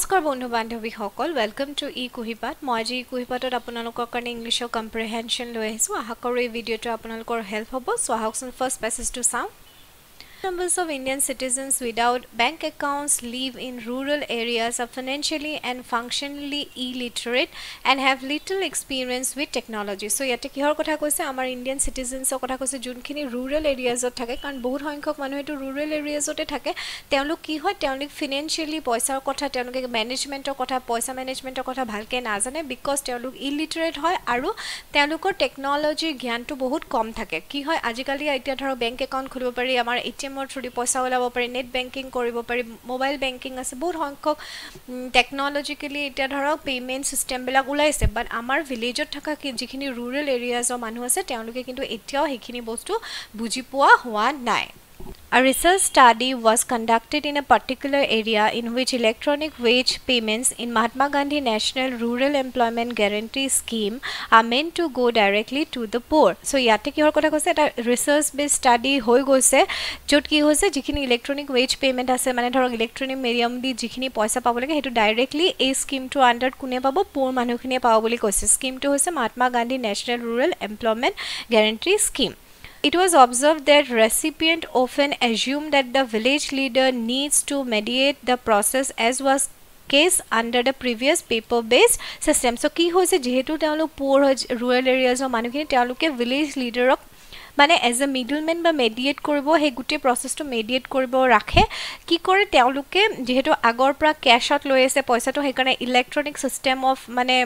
নমস্কাৰ বন্ধু বান্ধৱী সকল ওয়েলকাম টু eKuhipath মই আজি eKuhipathত আপোনালোকৰ কাৰণে ইংলিশৰ comprehension লৈ আহিছো আশা কৰো এই ভিডিওটো আপোনালোকৰ হেল্প হ'ব সো আহকচোন ফাৰ্স্ট পেছেজটো চাওঁ Numbers of Indian citizens without bank accounts live in rural areas are financially and functionally illiterate and have little experience with technology. So yate kihor kotha koise amar Indian citizens or kotha koise junkhini rural areas ot thake karon bahut সংখ্যক মানুহ এটো rural areas ote thake তেওঁলোক কি হয় তেওঁলোক financially পইচাৰ কথা তেওঁলোকে ম্যানেজমেন্টৰ কথা পইচা ম্যানেজমেন্টৰ কথা ভালকে নাজানে because তেওঁলোক illiterate হয় আৰু তেওঁলোকৰ টেকনলজি জ্ঞানটো বহুত কম থাকে কি হয় আজিকালি এতিয়া ধৰ বেংক একাউন্ট খুলিব পাৰি আমাৰ ATM থ্ৰুদি পইচা ওলাব পাৰি নেট বেংকিং কৰিব পাৰি মোবাইল বেংকিং আছে বহুত সংখ্যক টেকনলজিক্যালি এটা ধৰক পেমেন্ট সিস্টেম বিলাক ওলাইছে বাট আমাৰ ভিলেজত থকা যিখিনি ৰুৰাল এৰিয়াজৰ মানুহ আছে তেওঁলোকে কিন্তু এতিয়াও হেখিনি বস্তু বুজি পোৱা হোৱা নাই A research study was conducted in a particular area in which electronic wage payments in Mahatma Gandhi National Rural Employment Guarantee Scheme are meant to go directly to the poor. So yate kihor kotha koise eta research based study hoi goise jot ki hoise jikhini electronic wage payment ase mane dhorok electronic medium di jikhini paisa pabo lage hetu directly a scheme to under kune pabo poor manu khine pabo boli koise scheme to hoise Mahatma Gandhi National Rural Employment Guarantee Scheme. It was observed that recipient often assume that the village leader needs to mediate the process as was case under the previous paper based system. So ki hoise jehetu talu poor rural areas o manukhini taluke village leader মানে as a middleman বা mediate কৰিব হে গুটে প্ৰসেসটো mediate কৰিব ৰাখে কি কৰে তেওঁলোকে যেহেতু আগৰ পৰা ক্যাশত লৈ আছে পইচাটো হেকাৰণে ইলেক্ট্ৰনিক সিস্টেম অফ মানে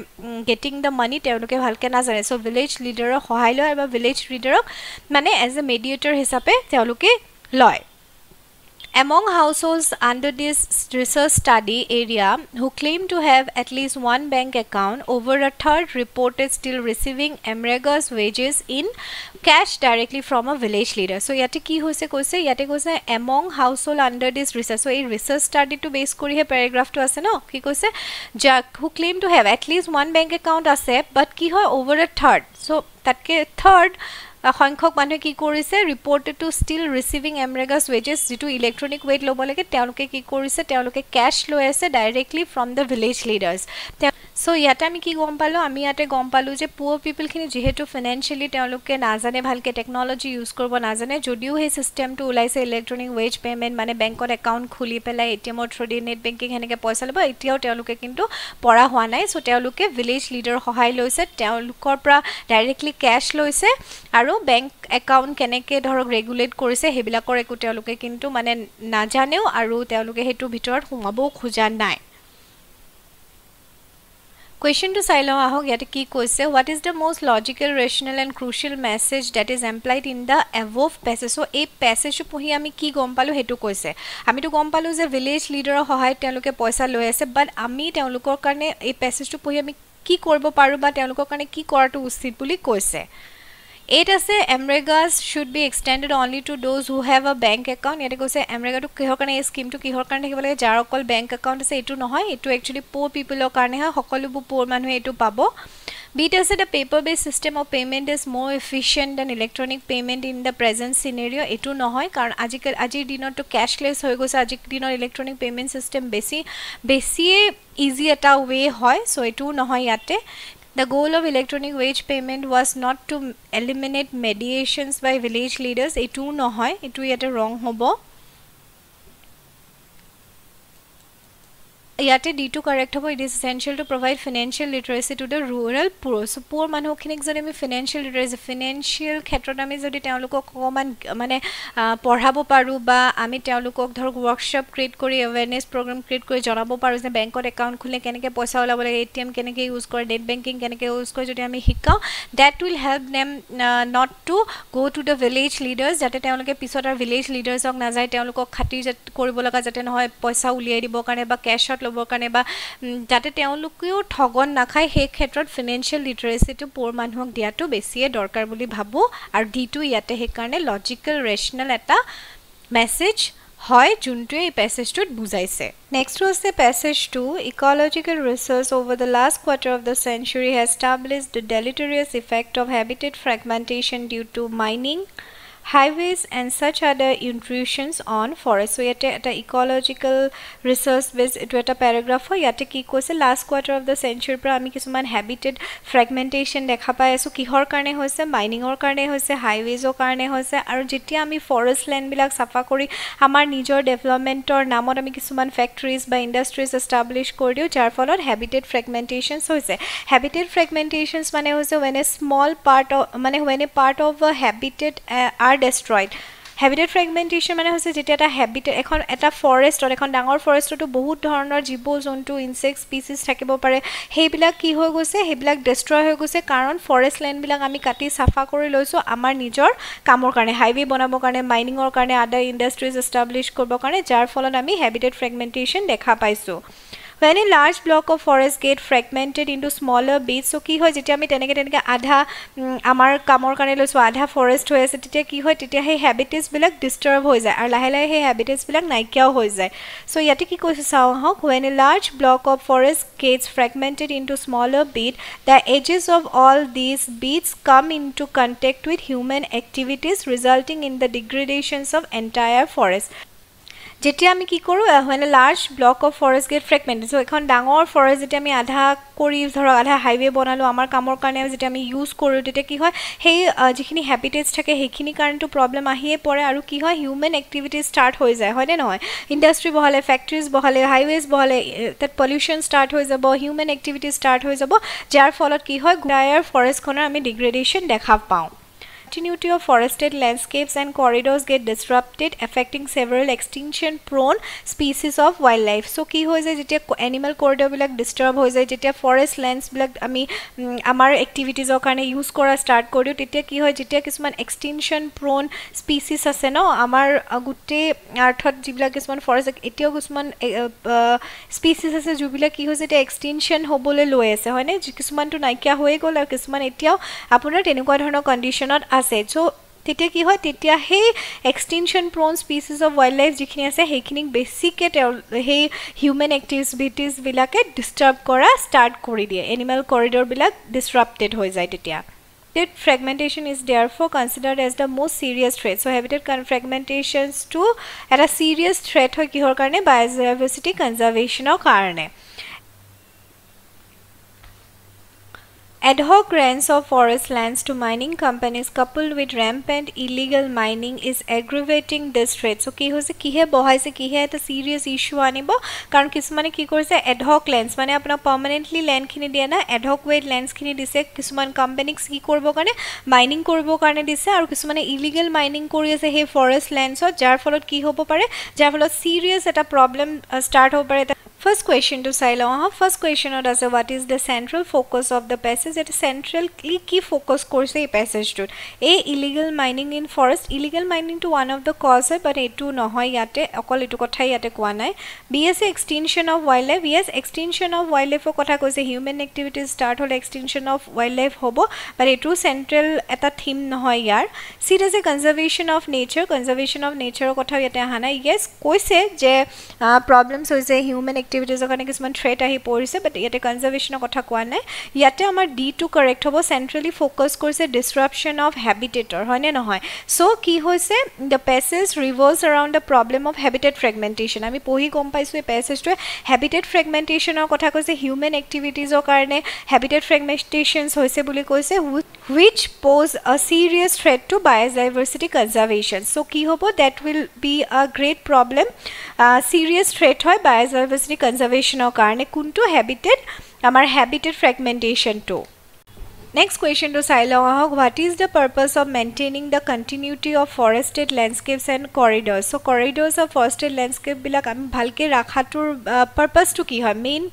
গেটিং দা মানি তেওঁলোকে ভালকে নাজানে সো ভিলেজ লিডাৰৰ সহায় লয় বা ভিলেজ লিডাৰক মানে এজ এ মেডিয়েটৰ হিচাপে তেওঁলোকে লয় Among households under this research study area who claim to have at least one bank account, over a third reported still receiving emrega's wages in cash directly from a village leader. So yate ki hoise koise yate koise among household under this research. So a research study to base kori he paragraph to ase no ki koise who claim to have at least one bank account ase but ki hoy over a third. So tatke third সংখ্যক মানুহে কি কৰিছে reported to still receiving MNREGA's wages যেটো electronic ওয়েট লব লাগে তেওঁলোকে কি কৰিছে তেওঁলোকে ক্যাশ লৈ আছে directly from the village leaders so ইয়াতে আমি কি গম পালো আমি ইয়াতে গম পালো যে পুৰ পিপল খিনি যেহেতু ফাইনান্সিয়ালি তেওঁলোকে নাজানে ভালকে টেকনলজি ইউজ কৰিব নাজানে যদিও হে সিস্টেমটো উলাইছে ইলেক্ট্ৰনিক ওয়েজ পেমেন্ট মানে বেংকত একাউন্ট খুলি পেলাই এটিএম থ্ৰুদি নেট বেংকিং হেনেকে পইচা লব এতিয়াও তেওঁলোকে কিন্তু পঢ়া হোৱা নাই সো তেওঁলোকে ভিলেজ লিডাৰ সহায় লৈছে তেওঁলোকৰ পৰা ডাইৰেক্টলি ক্যাশ লৈছে আৰু বেংক একাউন্ট কেনেকে ধৰক ৰেগুলেট কৰিছে হেবিলাকৰ একো তেওঁলোকে কিন্তু মানে নাজানেও আৰু তেওঁলোকে হেতু ভিতৰত সোমাবও খোজা নাই Question to Silo ahok yate ki koise what is the most logical rational and crucial message that is implied in the above passage so a passage pohi ami ki gom palu hetu koise ami to gom palu je village leader hohay teluke paisa loi ase but ami telukor karne a passage to pohi ami ki korbo paru ba telukor karne ki koratu usit boli koise It as a emregas should be extended only to those who have a bank account. Yate kose emrega to kihor karone scheme to kihor karone thakibole jar okol bank account ase etu nohoy etu actually poor people or karone ha hokolu poor manu etu pabo Beat as the paper based system of payment is more efficient than electronic payment in the present scenario etu nohoy karon ajir dinot to cashless hoy goise ajir dinot electronic payment system besi easy eta way hoy so etu nohoy yate The goal of electronic wage payment was not to eliminate mediations by village leaders. Etu nohoy, etu yate wrong hobo. Yate D2 correct hobo. It is essential to provide financial literacy to the rural poor. So poor manu khinik jodi ami financial literacy, financial khetrot ami jodi teolukok koman mane porhabo paru ba ami teolukok dhorok workshop create kori awareness program create kori janabo paru je bankot account khule keneke paisa olabo lage ATM keneke use kore net banking keneke use kore jodi ami hikao that will help them not to go to the village leaders jate teoluke pisotar village leaders ok na jay teolukok khati koribo laga jate nohoy paisa uliai dibo kane ba cash out লবৰ কাৰণে বা যাতে তেওঁলোকেও ঠগন নাখায় হে ক্ষেত্ৰত financial লিটাৰেসি two পোৰ মানুহক দিয়াটো বেছিয়ে দৰকাৰ বুলি ভাবো আৰু ডিটো ইয়াতে হে কাৰণে লজিক্যাল ৰেশনাল এটা মেসেজ হয় যোনটো এই প্যাসেজটোত বুজাইছে নেক্সট হৈছে passage 2 ecological research over the last quarter of the century has established the deleterious effect of habitat fragmentation due to mining highways and such other intrusions on forest. So yate eta ecological research based etu eta paragraph yate ki koise last quarter of the century pra ami kisuman habitat fragmentation dekha pai asu kihor karne hoise mining or karne hoise highways or karne hoise aru jetia ami forest land bilak safa kori amar nijor development or namot ami kisuman factories by industries establish kori diu jar folot habitat fragmentations hoise. Habitat fragmentations mane hoise when a small part of when a part of a habitat are destroyed. Habitat fragmentation মানে হৈছে যেটা এটা habitat এখন এটা forest or এখন ডাঙৰ ফৰেষ্টটো বহুত ধৰণৰ জীৱ জন্তু ইনসেক্ট স্পিচিছ থাকিব পাৰে হেইবিলাক কি হৈ গৈছে হেইবিলাক ডেস্ট্ৰয় হৈ গৈছে কাৰণ ফৰেষ্ট ল্যান্ড বিলাক আমি কাটি সাফা কৰি লৈছো আমাৰ নিজৰ কামৰ কাৰণে হাইৱে বনাবৰ কাৰণে মাইনিংৰ কাৰণে আদাৰ ইন্ডাষ্ট্ৰিজ এস্টাবলিশ কৰিবৰ কাৰণে যাৰ ফলত আমি habitat fragmentation দেখা পাইছো. When a large block of forest get fragmented into smaller bits, so ki hoy jetia ami teneke adha amar kamor kane loisu adha forest hoy ase tetia ki hoy tetia he habitats bilak disturb hoy jay ar lahe lahe he habitats bilak naikia hoy jay. So yate ki koise sao hok when a large block of forest gets fragmented into smaller bits, the edges of all these bits come into contact with human activities resulting in the degradations of entire forest. যেতিয়া আমি কি কৰো when a large block of forest get fragmented, so এখন ডাঙৰ forest যেটা আমি আধা কৰি ধৰা আধা হাইৱে বনালো আমাৰ কামৰ কাৰণে যেটা আমি ইউজ কৰো তেতে কি হয় সেই যিখিনি হ্যাবিটেটস থাকে সেইখিনি কাৰণটো প্ৰবলেম আহিয়ে পৰে আৰু কি হয় হিউম্যান এক্টিভিটি স্টাৰ্ট হৈ যায় হয় নে নহয় ইন্ডাষ্ট্ৰি বহালে ফ্যাক্টৰিজ বহালে হাইৱেজ বহালে তাত পলিউশন স্টাৰ্ট হৈ যাব হিউম্যান এক্টিভিটি স্টাৰ্ট হৈ যাব যাৰ ফলত কি হয় গ্ৰায়াৰ ফৰেষ্টখনৰ আমি ডিগ্ৰেডেশন দেখা পাওঁ. Continuity of forested landscapes and corridors get disrupted, affecting several extinction-prone species of wildlife. So, ki hoy jay jetia animal corridor bilak disturb hoy jay jetia forest lands bilak ami amar activities or karone use kora start koriu tetia ki hoy jetia kisuman extinction-prone species ase no amar gutte arthot jibilak kisuman forest etio kisuman species ase jubilak ki hoy jetia extinction hobole loi ase hoy ne kisuman tu naikia hoye gol ar kisuman etiao apunar tenukwa dhৰণৰ কন্ডিশনত আছে so তেতিয়া কি হয় তেতিয়া হে extinction prone species of wildlife যিখিনি আছে হেখিনি বেসিকে হে human activities বিলাকে ডিস্টার্ব কৰা স্টাৰ্ট কৰি দিয়ে এনিমেল করিডোর বিলাক ডিসরাপ্টেড হৈ যায় তেতিয়া. Habitat fragmentation is therefore considered as the most serious threat. So habitat fragmentations to at a serious threat hoy kihor karone biodiversity conservation or karone. Ad hoc grants of forest lands to mining companies coupled with rampant illegal mining is aggravating this threat. So, ki hoise kihe bohaise kihe eta serious issue anibo karon kisumane ki korise ad hoc lands mane apna permanently land khini dia na ad hoc way lands khini dise kisuman companies ki korbo karone mining korbo karone dise aru kisumane illegal mining kori ase he forest lands jar folot ki hobo pare jar folot serious eta problem start hobo pare. First question to Sailo. First question is what is the central focus of the passage? It is central key focus course a passage to a illegal mining in forest. Illegal mining to one of the cause but a two no hoy yate okol etu kotha yate koa nai. B is extinction of wildlife. Yes, extinction of wildlife kotha koise human activities start hol extinction of wildlife hobo but a two central eta theme no hoy yar. C is a conservation of nature. Conservation of nature kotha yate hana. Yes, koise je problems hoise human activities of kisman threat ahi porise but yate conservation kotha koa nai yate amar D2 correct hobo centrally focus korse disruption of habitat hoy ne nohoy so ki hoise the passage revolves around the problem of habitat fragmentation ami pohi kom paisu e passage to habitat fragmentation or kotha koise human activities or karone habitat fragmentations hoise boli koise which pose a serious threat to biodiversity conservation. So ki hobo that will be a great problem serious threat hoy biodiversity conservation or karone kuntu habitat amar habitat fragmentation to. Next question to Sailo, what is the purpose of maintaining the continuity of forested landscapes and corridors? So corridors of forested landscape bilak ami bhalke rakhatur purpose to ki hoy main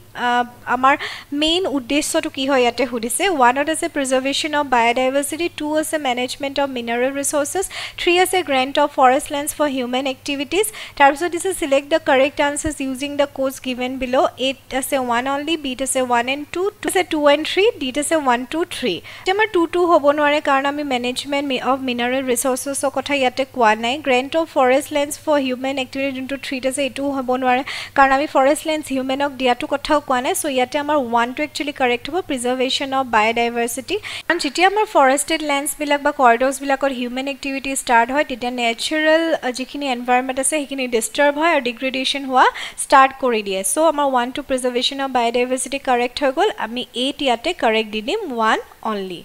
amar main uddeshyo to ki hoy yate hudise. One is a preservation of biodiversity, two is a management of mineral resources, three is a grant of forest lands for human activities. Tarso this is select the correct answers using the codes given below. 8 is a 1 only, B is a 1 and 2, 2 is a 2 and 3, D is a 1 2 3. only. Number 2 hobo noare karon ami management of mineral resources o kotha yate kwa nai. Grant of forest lands for human activity into 3 ase etu hobo noare karon ami forest lands human ok dia tu kotha kwa nai. So yate amar 1 to actually correct hobo preservation of biodiversity. And jiti amar forested lands bilak ba corridors bilakor human activity start hoy tita natural jikhini environment ase hekini disturb hoy or degradation hoa start kori die. So amar 1 to preservation of biodiversity correct hoy gol ami 8 yate correct didim 1 only.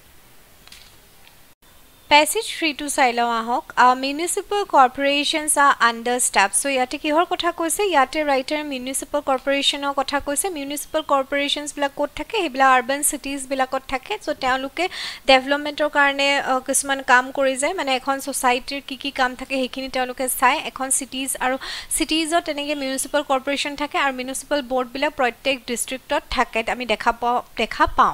Passage 3 to Silo Ahok. Municipal corporations are understaffed. So yate kihor kotha koise yate writer municipal corporation or kotha koise municipal corporations bila kot thake hebla urban cities bila kot thake. So teoluke development or karne kisman kam kori jay mane ekhon society ki kam thake hekini teoluke sai ekhon cities aru cities or tenege municipal corporation thake ar municipal board bila prottek district ot thake ami dekha pao.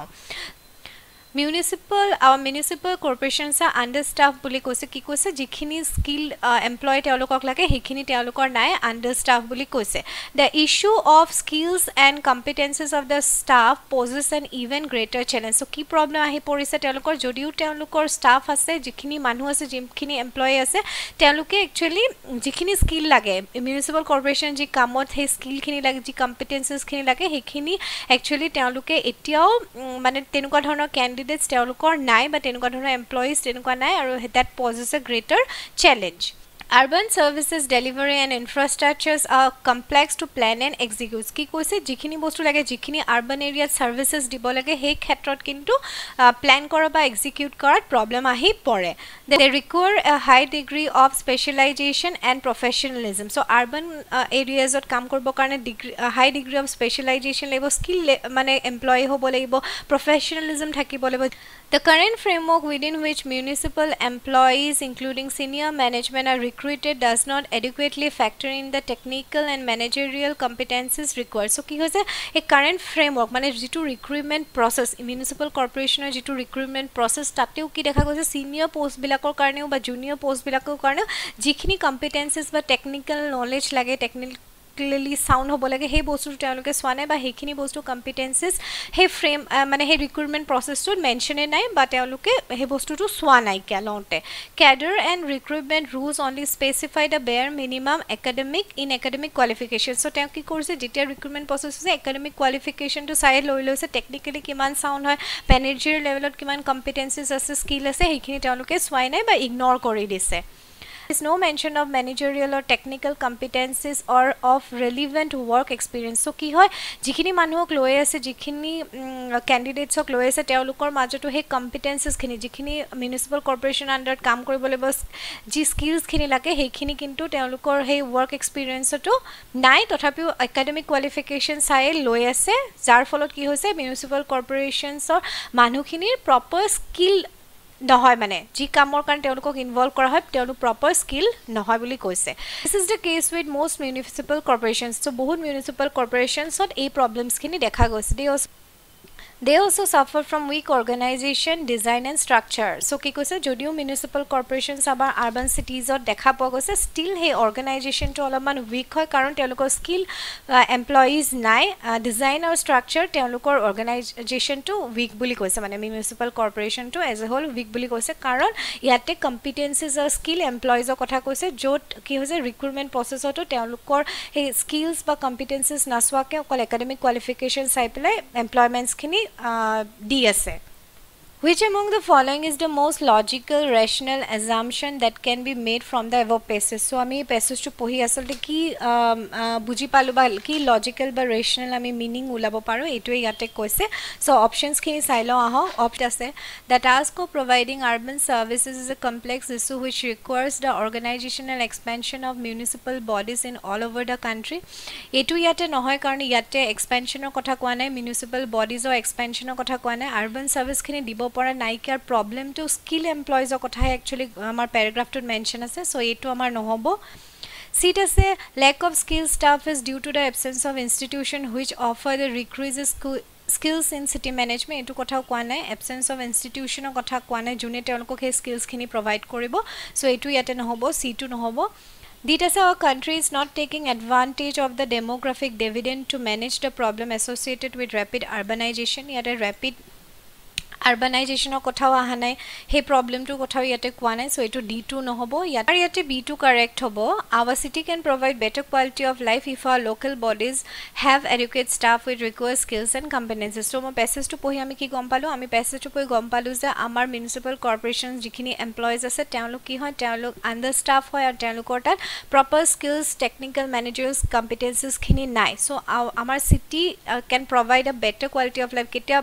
Municipal corporations are understaffed buli koise ki koise jikhini skilled employee teolokok lage hekhini teolokor nai understaffed buli koise. The issue of skills and competences of the staff poses an even greater challenge. So ki problem ahi porise teolokor jodiu teolokor staff ase jikhini manu ase jikhini employee ase teoloke actually jikhini skill lage municipal corporation ji kamot he skill khini lage ji competences khini lage hekhini actually teoloke etiao mane tenuka dhৰণৰ candidate teolokor nai but tenuka dhৰণৰ employees tenuka nai aru that poses a greater challenge. Urban services delivery and infrastructures are complex to plan and execute. Ki koise jikhini bostu lage jikhini urban area services dibo lage he khetrot kintu plan kora ba execute korat problem ahi pore. They require a high degree of specialization and professionalism. So urban areas ot kam korbo karone high degree of specialization lebo skill mane employee hobo lebo professionalism thakibo lebo. The current framework within which municipal employees including senior management are recruited does not adequately factor in the technical and managerial competencies required. So ki hoise a current framework mane jitu recruitment process municipal corporation jitu recruitment process tateu ki dekha goise senior post bilakor karneo ba junior post bilakor karneo jikhini competencies ba technical knowledge lage technically sound hobo lage he bostu teoloke swane ba hekhini bostu competencies he frame mane he recruitment process to mention nai but teoloke he bostu to swa nai kya lonte. Cadre and recruitment rules only specify the bare minimum academic qualifications. So te ki korse jitia recruitment process se academic qualification to side loi loise technically kiman sound hoy managerial level ot kiman competencies ase skill ase hekhini teoloke swai nai ba ignore kori dise. There is no mention of managerial or technical competencies or of relevant work experience. So ki hoy jikhini manuhok loi ase jikhini candidates ok loi ase teolokor majoto he competencies khini jikhini municipal corporation under kam koribole bas ji skills khini lage hekhini kintu teolokor he work experience to nai tothapi academic qualification sai loi ase jar folot ki hoise municipal corporations or manukhini proper skill নহয় মানে G কামৰ কাৰণ তেওঁলোকক involve কৰা হয় তেওঁলোক proper skill নহয় বুলি কৈছে. This is the case with most municipal corporations. So বহুত municipal corporations ot এই problems খিনি দেখা গৈছে. They also suffer from weak organization, design and structure. So ki koise jodio municipal corporations abar urban cities ot dekha pa goise still he organization to alaman weak hoy karon teolokor skill employees nai design or structure teolokor organization to weak buli koise mane municipal corporation to as a whole weak buli koise karon yate competencies or skill employees or kotha koise jot ki hoise recruitment process to teolokor he skills ba competencies naswa ke okol academic qualifications sai pelai employments khini DSA. Which among the following is the most logical, rational assumption that can be made from the above passages? So, ami passage to pohi asalte ki buji palu ba ki logical ba rational ami meaning ulabo paro etue yate koise. So, options khini sai lo aho opt ase the task of providing urban services is a complex issue which requires the organizational expansion of municipal bodies in all over the country. Etu yate nohoy karone yate expansion kotha koa nai municipal bodies or expansion kotha koa nai urban service khini dibo pora naikar problem to skill employees o kotha actually amar paragraph to mention ase so etu amar nohobo. Seat ase lack of skilled staff is due to the absence of institution which offer the requisite skills in city management. Etu kotha koa nai absence of institution o kotha koa nai june teolokok he skills khini provide koribo so etu yate nohobo c2 nohobo. Data our country is not taking advantage of the demographic dividend to manage the problem associated with rapid urbanization. Yet a rapid urbanization কথাও আহা নাই হে প্ৰবলেমটো কথাও ইয়াতে কোৱা নাই so এটো D2 নহব ইয়াতে B2 correct হব our city can provide better quality of life if our local bodies have adequate staff with required skills and competencies so মই passage to পঢ়ি আমি কি গম পালো আমি passage to পঢ়ি গম পালো যে আমাৰ municipal corporations যিখিনি employees আছে তেওঁলোক কি হয় তেওঁলোক under staff হয় আৰু তেওঁলোকৰ তাত proper skills technical managerial competencies খিনি নাই so আমাৰ city can provide a better quality of life কেতিয়া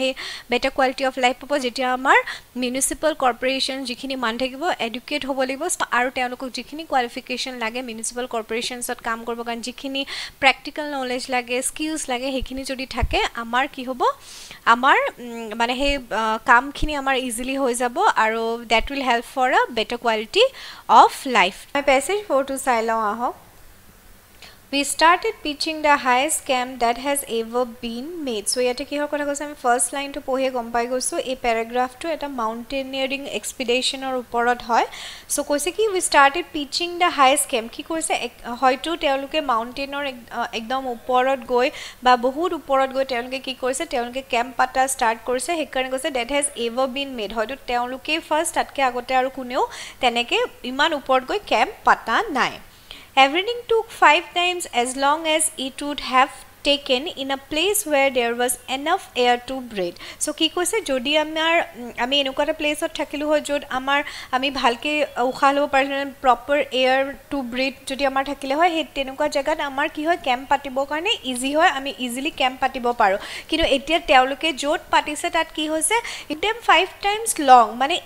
হে better quality of life পাব যেতিয়া আমাৰ municipal corporation যিখিনি মান থাকিব educate হ'ব লাগিব আৰু তেওঁলোকক যিখিনি qualification লাগে municipal corporations ত কাম কৰিব কাৰণ যিখিনি practical knowledge লাগে skills লাগে হেখিনি যদি থাকে আমাৰ কি হ'ব আমাৰ মানে হে কামখিনি আমাৰ easily হৈ যাব আৰু that will help for a better quality of life my passage 4 to চাই লওঁ আহক We started pitching the highest camp that has ever been made. So, yate ki hor kotha koise ami first line to pohe gom pai goisu ei paragraph to eta mountaineering expedition or uporot hoy. So, koise ki we started pitching the highest camp ki koise hoyto teoluke mountain or ekdom uporot goi ba bahut uporot goi teoluke ki koise teoluke camp pata start korise hekarne koise that has ever been made. Hoyto teoluke first atke agote aru kuneo teneke iman uporot goi camp pata nai. Everything took 5 times as long as it would have taken in a place where there was enough air to breathe. So ki koise jodi amar ami enukata place ot thakilu hoy jod amar ami bhalke ukha lobo parile proper air to breathe jodi amar thakile hoy he tenuka jagat amar ki hoy camp patibo karone easy hoy ami easily camp patibo paro kintu etia teoluke jod patise tat ki hoise item 5 times long mane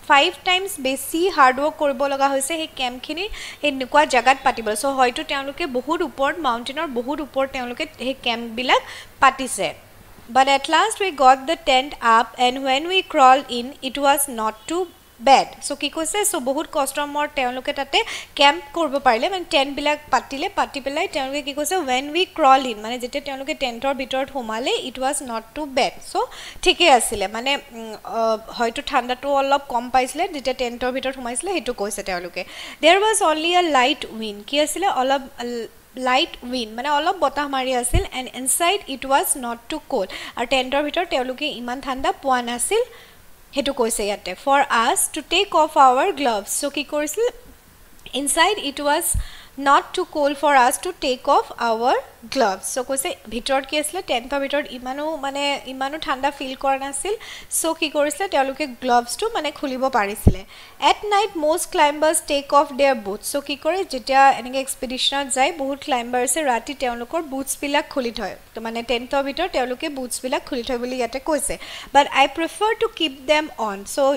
5 times besi hard work koribo laga hoise he camp khini enukwa jagat patibo so hoyto teoluke bahut upor mountain or bahut upor teoluke he camp bilak patise but at last we got the tent up and when we crawled in it was not too bad so ki koise so bahut customer teoloke tate camp korbo parile man tent bilak patile pati pelai teoloke ki koise when we crawl in mane jete teoloke tent or bitor humale it was not too bad so thike asile mane hoyto thanda to olop kom paisile jete tent or bitor humaisile hetu koise teoloke there was only a light wind ki asile olop light wind mane olop botah mari asil and inside it was not too cold ar tent or bitor teoluke iman thanda poa nasil hetu koise yate for us to take off our gloves so ki korisil inside it was not too cold for us to take off our gloves so koise bhitor ki asile tent or bitor imanu thanda feel kora nasil so ki korisile teoluke gloves to mane khulibo parisile at night most climbers take off their boots so ki kore jetia enige expedition jai bahut climbers e rati teolukor boots bilak khuli thoy to mane tent or bitor teoluke boots bilak khuli thoy boli yate koise but I prefer to keep them on so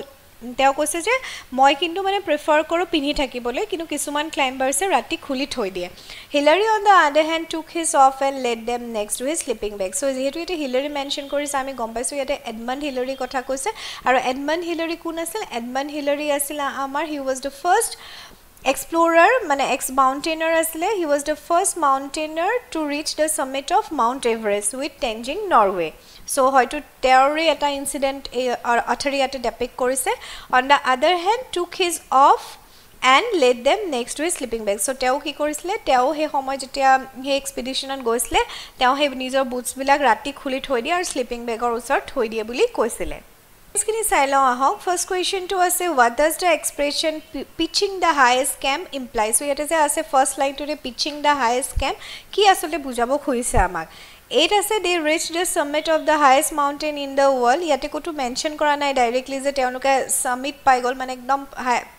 তেও কৈছে যে মই কিন্তু মানে prefer কৰো পিনি থাকিবলে কিন্তু কিছুমান ক্লাইম্বাৰছে ৰাতি খুলি থৈ দিয়ে Hillary on the other hand took his off and laid them next to his sleeping bag so যেহেতু এটা হিলাৰী মেনশন কৰিছে আমি গম পাইছো ইয়াতে এডমন্ড হিলাৰী কথা কৈছে আৰু এডমন্ড হিলাৰী কোন আছিল এডমন্ড হিলাৰী আছিল আমাৰ he was the first explorer mane ex mountaineer asile he was the first mountaineer to reach the summit of Mount Everest with Tenzing Norway so hoyto theory eta incident or authority ate depict korise on the other hand took his off and laid them next to his sleeping bag so teo ki korisile teo he homoy jetia he expedition on goisile teo he nijor boots bilak rati khuli thoi di ar sleeping bag or usor thoi die boli koisile Skini sailo ahok first question to ase what does the expression pitching the highest camp imply so yete je ase first line to pitching the highest camp ki asole bujabo khoise amak it ase they reached the summit of the highest mountain in the world yate kotu mention kora nai directly je teonuke summit pai gol mane ekdom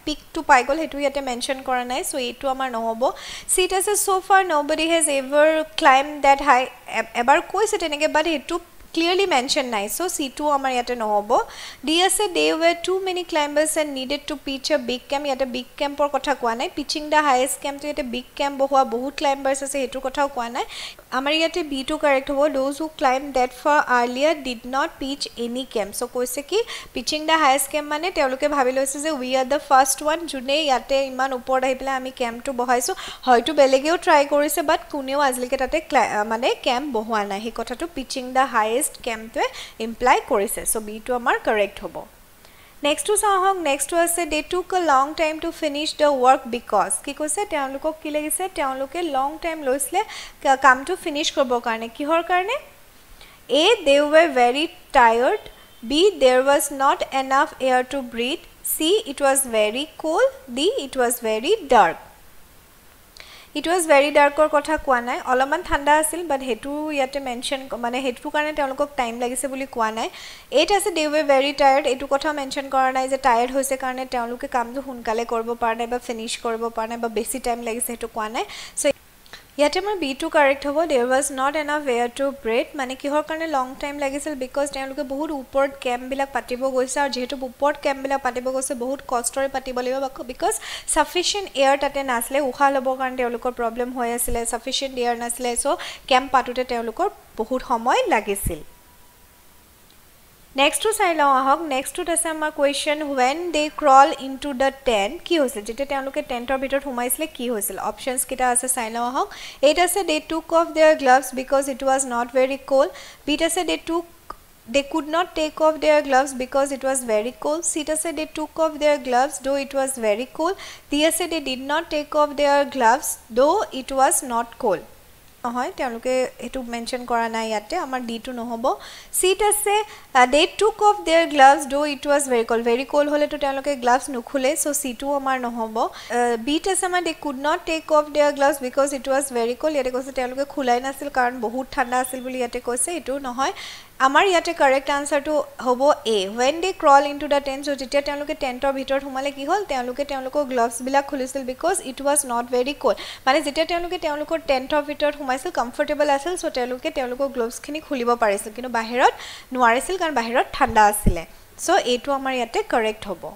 peak to pai gol hetu yate mention kora nai so etu amar no hobo see it ase so far nobody has ever climbed that high ever koise tenege but hetu clearly mentioned nice so C2 amar yate no hobo D ase they were too many climbers and needed to pitch a big camp yate big camp or kotha kwa nai pitching the highest camp to yate big camp bohua bahut climbers ase hetu kotha kwa nai amar yate B2 correct hobo those who climbed that far earlier did not pitch any camp so koise ki pitching the highest camp mane teoluke bhabile hoise je we are the first one june yate iman upor ahi pela ami camp to bohaisu hoyto belegeo try korise but kuneo azlike tate mane camp bohua nai he kotha to pitching the highest camp to imply korise so B2 amar correct hobo next to sahok next to ase they took a long time to finish the work because ki koise teolukok ki lagise teoluke long time loisle kam to finish korbo karone kihor karone a they were very tired B. There was not enough air to breathe. C. It was very cold. D. It was very dark. It was very dark or kotha koa nai olaman thanda asil but hetu yate mention mane hetu karone telokok time lagise boli koa nai 8 ase they were very tired etu kotha mention kora nai je tired hoise karone teloke kam to hunkale korbo par nai ba finish korbo par nai ba besi time lagise hetu koa nai so yate my B2 correct hobo there was not enough air to breathe mane kihor karone long time lagisil because teloke bahut uport camp bilak patibo goise ar jehetu uport camp bilak patibo goise bahut kostore patibo libo because sufficient air tate nasle ukha lobo karone telokor problem hoy asile sufficient air nasle so camp patute telokor bahut homoy lagisil Next to sai lao ahok next to ase amar question when they crawl into the tent ki hoisil jete teloke tent or bitor humaisile ki hoisil options kita ase sai lao ahok it ase they took off their gloves because it was not very cold b ase they could not take off their gloves because it was very cold c ase they took off their gloves though it was very cold d ase they did not take off their gloves though it was not cold হয় তেওঁলোকে এটু mention কৰা নাই ইয়াতে আমাৰ D two নহব seat আছে they took off their gloves though it was very cold হলে তো তেওঁলোকে গ্লাভস নুখুলে সো সি টু আমাৰ নহব বি আছে আমাৰ they could not take off their gloves because it was very cold ইয়াতে কৈছে তেওঁলোকে খুলাই নাছিল কাৰণ বহুত ঠাণ্ডা আছিল বুলি ইয়াতে কৈছে এটু নহয় আমাৰ ইয়াতে কারেক্ট আনসার টু হবো এ when they crawl into the tent so যেতিয়া তেওঁলোকে টেন্টৰ ভিতৰত হুমালে কি হল তেওঁলোকে তেওঁলোকৰ গ্লাভস বিলাক খুলিছিল because it was not very cold মানে যেতিয়া তেওঁলোকে তেওঁলোকৰ টেন্টৰ ভিতৰত হুমাইছিল কমফৰ্টেবল আছিল সো তেওঁলোকে তেওঁলোকৰ গ্লাভস খিনি খুলিব পাৰিছিল কিন্তু বাহিৰত নোৱাৰিছিল কাৰণ বাহিৰত ঠাণ্ডা আছিল সো এটো আমাৰ ইয়াতে কারেক্ট হবো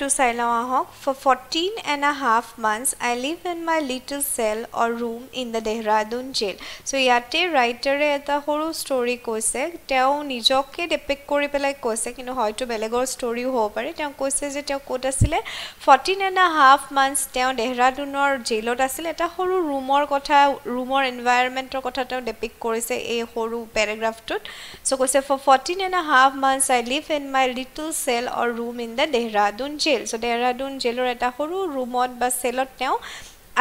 to Saila Ahok for 14 and a half months I live in my little cell or room in the Dehradun jail so yate writer eta horu story koise teo nijoke depict kori pelai koise kintu hoyto belegor story ho pare teo koise je teo kota asile 14 and a half months teo Dehradunor jailot asile eta horu roomor kotha roomor environment or kotha teo depict korise ei horu paragraph tut so koise for 14 and a half months I live in my little cell or room in the Dehradun jail so Dehradun jailor eta horu roomot ba cellot teo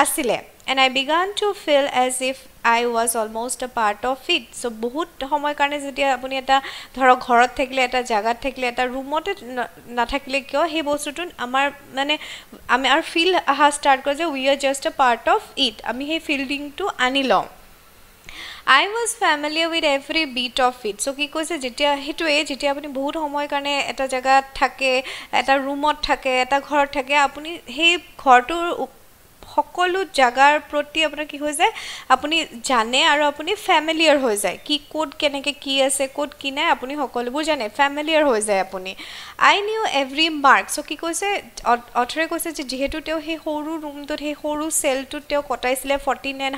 asile and I began to feel as if I was almost a part of it so bahut homoy karone jetia apuni eta dhoro ghorot thakile eta jagat thakile eta roomot na thakile kyo he bostutun amar mane ami ar feel aha start kore je we are just a part of it ami he feeling to anilom I was familiar with every bit of it so ki koise jetia hetue jetia apuni bahut homoy karone eta jaga thake eta roomot thake eta ghor thake apuni he ghortur সকলো জাগাৰ প্ৰতি আপোনাৰ কি হৈ যায় আপুনি জানে আৰু আপুনি ফ্যামিলিয়াৰ হৈ যায় কি কোড কেনেকে কি আছে কোড কি নাই আপুনি সকলোবোৰ জানে ফ্যামিলিয়াৰ হৈ যায় আপুনি I knew every mark so কি কৈছে অথৰে কৈছে যে যেহেতু তেও হে সৰু ৰুমটোত হে সৰু সেলটোত তেও কটাইছিলে 14 and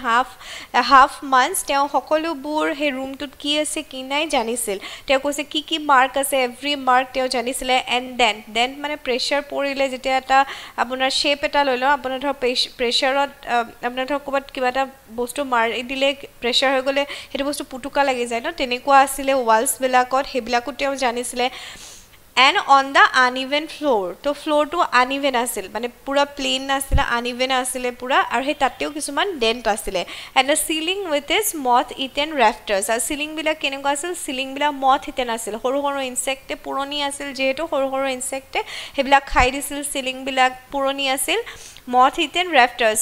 half months তেও সকলোবোৰ হে ৰুমটোত কি আছে কি নাই জানিছিল তেও কৈছে কি মাৰ্ক আছে এভৰি মাৰ্ক তেও জানিছিলে এন্ড দেন মানে প্ৰেসাৰ পৰিলে যেতিয়া এটা আপোনাৰ শেপ এটা লইলো আপোনাৰ ধৰ প্ৰেসাৰত আপোনাৰ ধৰ কবাত কিবা এটা বস্তু মাৰি দিলে প্ৰেসাৰ হৈ গলে হেতু বস্তু পুটুকা লাগি যায় ন তেনেকুৱা আছিল ওয়ালস বিলাকত হেবিলাকো তেও জানিছিলে and on the uneven floor to floor to uneven asil mane pura plain asile uneven asile pura ar he tateo kisuman dent asile and the ceiling with its moth eaten rafters ar ceiling bila keneko asil ceiling bila moth eaten asil horu insect e puroni asil jehetu horu insect e hebila khai disil ceiling bila puroni asil moth eaten rafters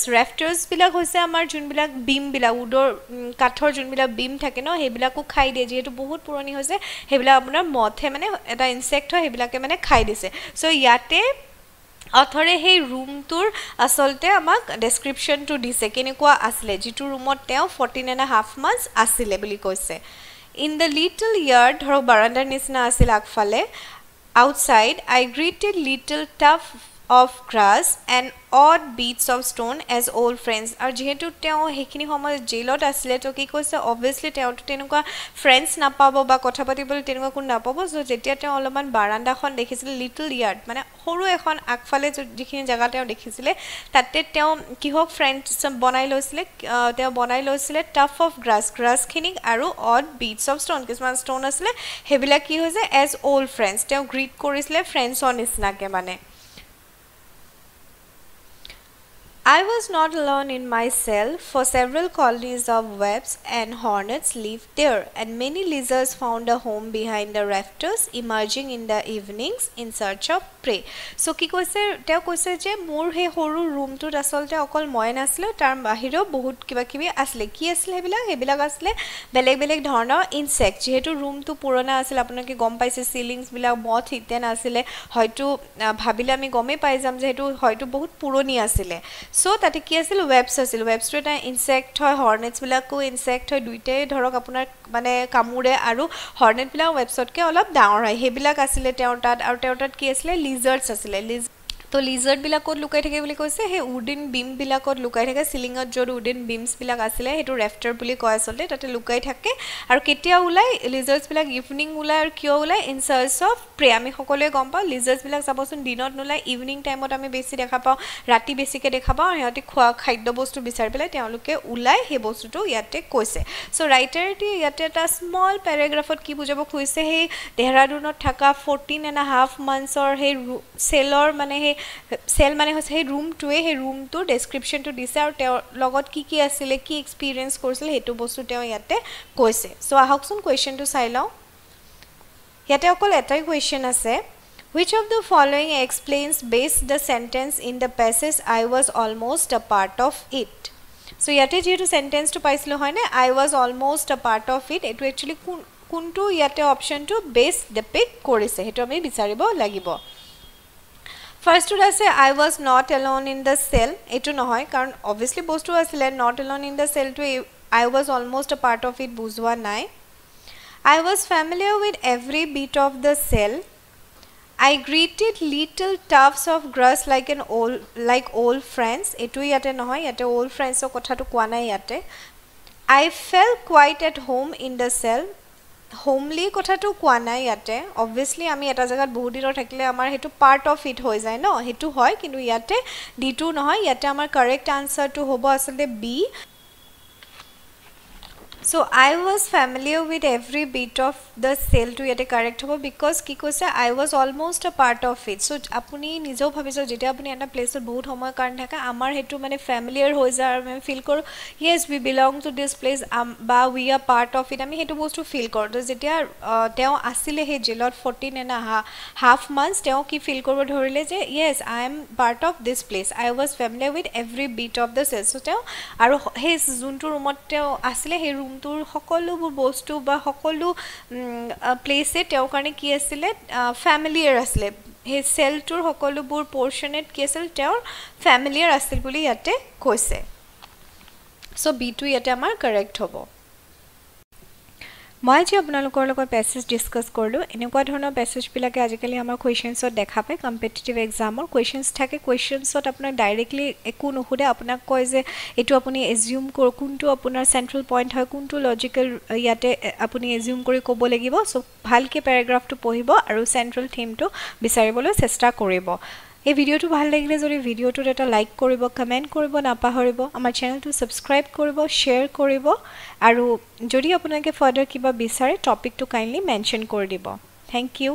bila hoise amar jun bila beam bila udor kathor jun bila beam thake no hebila ko khai die jehetu bahut puroni hoise hebila apunar moth he mane eta insect হেবিলাকে মানে খাই দিছে so ইয়াতে অথৰে হে room tour আসলতে আমাক description two দিছে কেনেকুৱা আসলে জিটু ৰুমত তেও 14 and a half months আসিলে বুলি কৈছে ইন দ্য লিটল ইয়ার্ড ধৰ বাৰান্দাৰ নিচিনা আছিল আগফালে outside I greeted little tough of grass and odd beads of stone as old friends ar jehetu teo hekini homoy jailot asile to ki koise obviously teo to tenuka friends na pabo ba kotha patibol tenuka kun na pabo so jetia teo oloman baranda khon dekhisile little yard mane horu ekhon akfale jikhini jaga teo dekhisile tatte teo ki hok friends bonai loisile tough of grass khini aru odd beads of stone kisman stone asile hebila ki hoise as old friends teo greet korisile friends on isna ke mane I was not alone in my cell, for several colonies of wasps and hornets lived there, and many lizards found a home behind the rafters, emerging in the evenings in search of prey. So ki koise teo koise je mur he horu room tu asolte okol moi nasile tar bahiro bahut kiba kibi asle ki asle hebila asle beleg dhornor insect jehetu room tu purana asile apunaki gom paise ceilings bila moth hiten asile hoytu bhabile ami gome pai jam je hetu hoytu bahut puroni asile. So tate ki asil webs asil webs to eta insect hoy hornets bila ko insect hoy duite dhorok apunar mane kamure aru hornet bila websot ke olop dangor hoy hebila asile teotat aru teotat ki asile lizards asile तो Lizaad বিলাকত লুকাই থাকে বুলি কৈছে হে wooden beam বিলাকত লুকাই থাকে সিলিংত জৰ উডেন বিমস বিলাক আছিল হেতু ৰেফটাৰ বুলি কয় আসলে তাতে লুকাই থাকে আৰু কেতিয়া উলাই লিজাৰ্ডস বিলাক ইভিনিং উলাই আৰু কিয় উলাই ইন সাৰ্চ অফ প্ৰে আমি সকলোৱে গম পাও লিজার্ডস বিলাক যাবচোন দিনত নুলাই ইভিনিং টাইমত আমি বেছি দেখা পাও ৰাতি বেছিকে দেখা পাও হেতি খোৱা খাদ্য বস্তু বিচাৰি পেলাই তেওঁলোকে উলাই হে বস্তুটো ইয়াতে কৈছে সো ৰাইটাৰটি ইয়াতে এটা স্মল প্যাৰাগ্ৰাফত কি বুজাব খুইছে হে দেহৰাদুনত থকা 14.5 মান্থছৰ হে সেলৰ মানে হে सेल माने होसे रूम टुए हे रूम तो डिस्क्रिप्शन तो दिसे और ते लगत की आसिले की एक्सपीरियंस करसिले हेतु बस्तु ते याते কৈছে सो आहकसुन क्वेश्चन तो চাই লও याते অকল এটাই क्वेश्चन আছে which of the following explains base the sentence in the passage I was almost a part of it so याते जेतु सेंटेंस तो পাইছিলো হয় না I was almost a part of it এটো एक्चुअली কোনটো ইয়াতে অপশন to base depict কৰিছে হেতু আমি বিচাৰিব লাগিব First to say I was not alone in the cell etu nohoy karon obviously bostu asile not alone in the cell to I was almost a part of it bujwa nai I was familiar with every bit of the cell I greeted little tufts of grass like old friends etu yate nohoy yate old friends o kotha to kwa nai yate I felt quite at home in the cell homely কথা তো কোৱা নাই ইয়াতে obviously আমি এটা জায়গাত বহুত দিন থাকিলে আমাৰ হেতু পাৰ্ট অফ ইট হৈ যায় ন হেতু হয় কিন্তু ইয়াতে ডি2 নহয় ইয়াতে আমাৰ কারেক্ট আনসার তো হ'ব আসলে B So I was familiar with every bit of the cell to yete correct hobo because ki koise I was almost a part of it so apuni nijo bhabiso jete apuni eta place ot bahut homoy karon thaka amar hetu mane familiar hoi jar ame feel kor yes we belong to this place ba we are part of it ami hetu bostu feel kor to jetia teo asile he jelot 14.5 months teo ki feel korbo dhorile je yes I am part of this place I was familiar with every bit of the cell so teo aru he juntu roomot teo asile he room তোৰ সকলোবোৰ বস্তু বা সকলো প্লেসে তেও কাৰণে কি আছিল ফ্যামিলিয়াৰ আছিল হে সেল তোৰ সকলোবোৰ পোৰশনেট কি আছিল তেওঁৰ ফ্যামিলিয়াৰ আছিল বুলি ইয়াতে কৈছে সো বি2 ইয়াতে আমাৰ কাৰেক্ট হ'ব মই যে আপোনালোকৰ লগত প্যাসেজ ডিসকাস কৰিলো এনেকুৱা ধৰণৰ প্যাসেজ বিলাকে আজিকালি আমাৰ কোৱেশ্চনছত দেখা পায় কম্পিটিটিভ এক্সামৰ কোৱেশ্চনছ থাকে কোৱেশ্চনছত আপোনাক ডাইৰেক্টলি একো নহুদে আপোনাক কয় যে এটো আপুনি এজিউম কৰ কোনটো আপোনাৰ সেন্ট্ৰাল পইণ্ট হয় কোনটো লজিক্যাল ইয়াতে আপুনি এজিউম কৰি ক'ব লাগিব সো ভালকে প্যাৰাগ্ৰাফটো পঢ়িব আৰু সেন্ট্ৰাল থিমটো বিচাৰিবলৈ চেষ্টা কৰিব এই ভিডিওটো ভাল লাগিলে যদি ভিডিওটোত এটা লাইক কৰিব কমেন্ট কৰিব নাপাহৰিব আমাৰ চেনেলটো সাবস্ক্ৰাইব কৰিব শেয়াৰ কৰিব আৰু যদি আপোনালোকে ফাৰ্দাৰ কিবা বিচাৰে টপিকটো কাইন্ডলি মেনশন কৰি দিব থ্যাংক ইউ